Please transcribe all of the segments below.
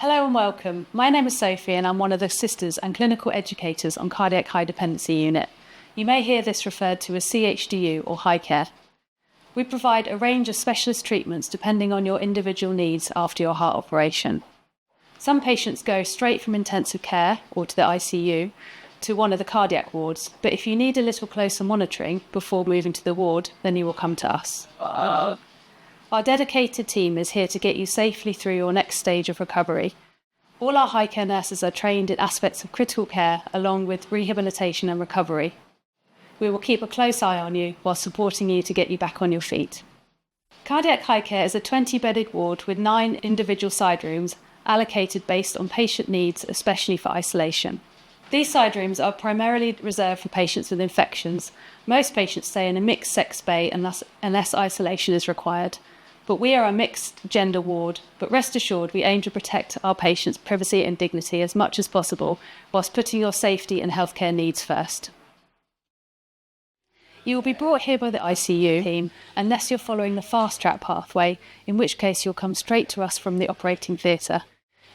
Hello and welcome. My name is Sophie and I'm one of the sisters and clinical educators on Cardiac High Dependency Unit. You may hear this referred to as CHDU or high care. We provide a range of specialist treatments depending on your individual needs after your heart operation. Some patients go straight from intensive care or to the ICU to one of the cardiac wards, but if you need a little closer monitoring before moving to the ward, then you will come to us. Our dedicated team is here to get you safely through your next stage of recovery. All our high care nurses are trained in aspects of critical care along with rehabilitation and recovery. We will keep a close eye on you while supporting you to get you back on your feet. Cardiac high care is a 20-bedded ward with 9 individual side rooms allocated based on patient needs, especially for isolation. These side rooms are primarily reserved for patients with infections. Most patients stay in a mixed sex bay unless isolation is required. But we are a mixed gender ward, but rest assured we aim to protect our patients' privacy and dignity as much as possible, whilst putting your safety and healthcare needs first. You will be brought here by the ICU team unless you're following the fast-track pathway, in which case you'll come straight to us from the operating theatre.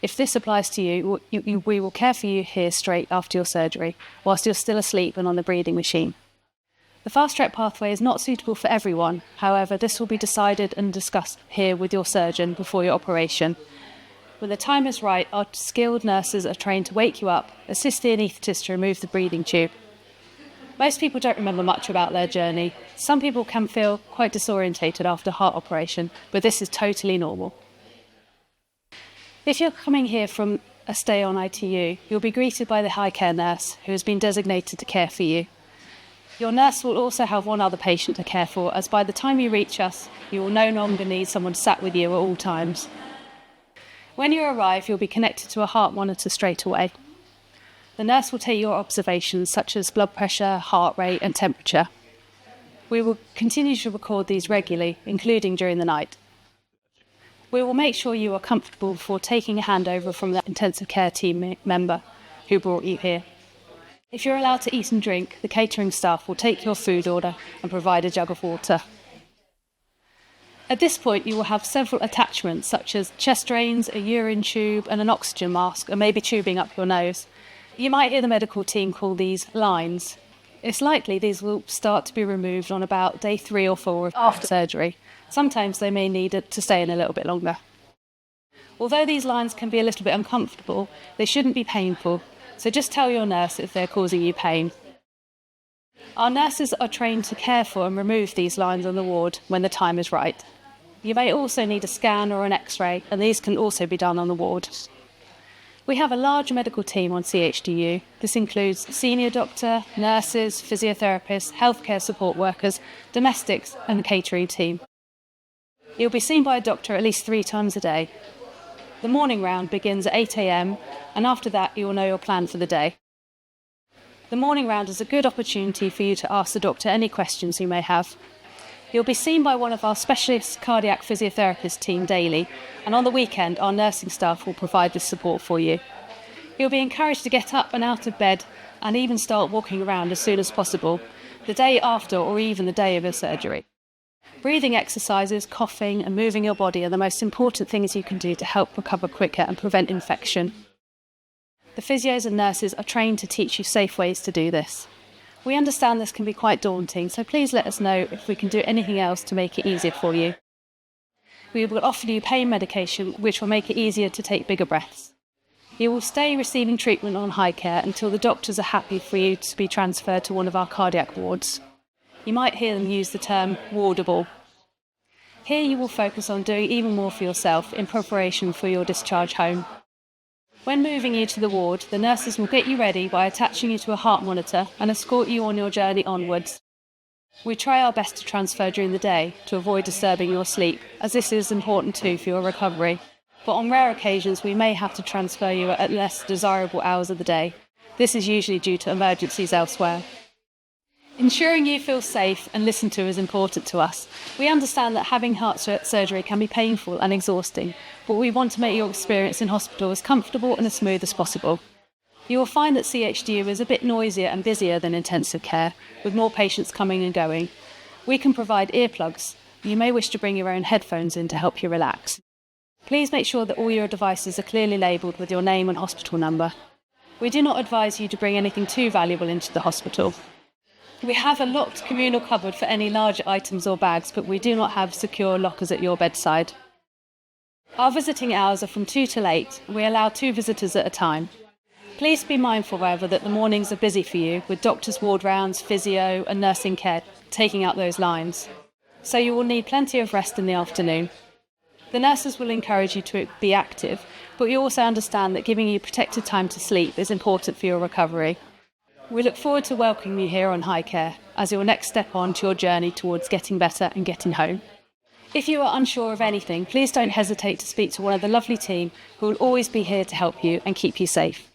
If this applies to you, we will care for you here straight after your surgery, whilst you're still asleep and on the breathing machine. The fast-track pathway is not suitable for everyone. However, this will be decided and discussed here with your surgeon before your operation. When the time is right, our skilled nurses are trained to wake you up, assist the anaesthetist to remove the breathing tube. Most people don't remember much about their journey. Some people can feel quite disorientated after heart operation, but this is totally normal. If you're coming here from a stay on ITU, you'll be greeted by the high care nurse who has been designated to care for you. Your nurse will also have one other patient to care for, as by the time you reach us, you will no longer need someone sat with you at all times. When you arrive, you'll be connected to a heart monitor straight away. The nurse will take your observations such as blood pressure, heart rate and temperature. We will continue to record these regularly, including during the night. We will make sure you are comfortable before taking a handover from the intensive care team member who brought you here. If you're allowed to eat and drink, the catering staff will take your food order and provide a jug of water. At this point, you will have several attachments such as chest drains, a urine tube and an oxygen mask, and maybe tubing up your nose. You might hear the medical team call these lines. It's likely these will start to be removed on about day 3 or 4 after surgery. Sometimes they may need to stay in a little bit longer. Although these lines can be a little bit uncomfortable, they shouldn't be painful. So just tell your nurse if they're causing you pain. Our nurses are trained to care for and remove these lines on the ward when the time is right. You may also need a scan or an X-ray, and these can also be done on the ward. We have a large medical team on CHDU. This includes senior doctor, nurses, physiotherapists, healthcare support workers, domestics and the catering team. You'll be seen by a doctor at least 3 times a day. The morning round begins at 8 a.m, and after that you will know your plan for the day. The morning round is a good opportunity for you to ask the doctor any questions you may have. You'll be seen by one of our specialist cardiac physiotherapist team daily, and on the weekend our nursing staff will provide this support for you. You'll be encouraged to get up and out of bed and even start walking around as soon as possible, the day after or even the day of your surgery. Breathing exercises, coughing and moving your body are the most important things you can do to help recover quicker and prevent infection. The physios and nurses are trained to teach you safe ways to do this. We understand this can be quite daunting, so please let us know if we can do anything else to make it easier for you. We will offer you pain medication which will make it easier to take bigger breaths. You will stay receiving treatment on high care until the doctors are happy for you to be transferred to one of our cardiac wards. You might hear them use the term wardable. Here you will focus on doing even more for yourself in preparation for your discharge home. When moving you to the ward, the nurses will get you ready by attaching you to a heart monitor and escort you on your journey onwards. We try our best to transfer during the day to avoid disturbing your sleep, as this is important too for your recovery. But on rare occasions we may have to transfer you at less desirable hours of the day. This is usually due to emergencies elsewhere. Ensuring you feel safe and listened to is important to us. We understand that having heart surgery can be painful and exhausting, but we want to make your experience in hospital as comfortable and as smooth as possible. You will find that CHDU is a bit noisier and busier than intensive care, with more patients coming and going. We can provide earplugs. You may wish to bring your own headphones in to help you relax. Please make sure that all your devices are clearly labelled with your name and hospital number. We do not advise you to bring anything too valuable into the hospital. We have a locked communal cupboard for any larger items or bags, but we do not have secure lockers at your bedside. Our visiting hours are from 2 till 8, and we allow 2 visitors at a time. Please be mindful, however, that the mornings are busy for you, with doctors' ward rounds, physio and nursing care taking out those lines. So you will need plenty of rest in the afternoon. The nurses will encourage you to be active, but we also understand that giving you protected time to sleep is important for your recovery. We look forward to welcoming you here on High Care as your next step on to your journey towards getting better and getting home. If you are unsure of anything, please don't hesitate to speak to one of the lovely team who will always be here to help you and keep you safe.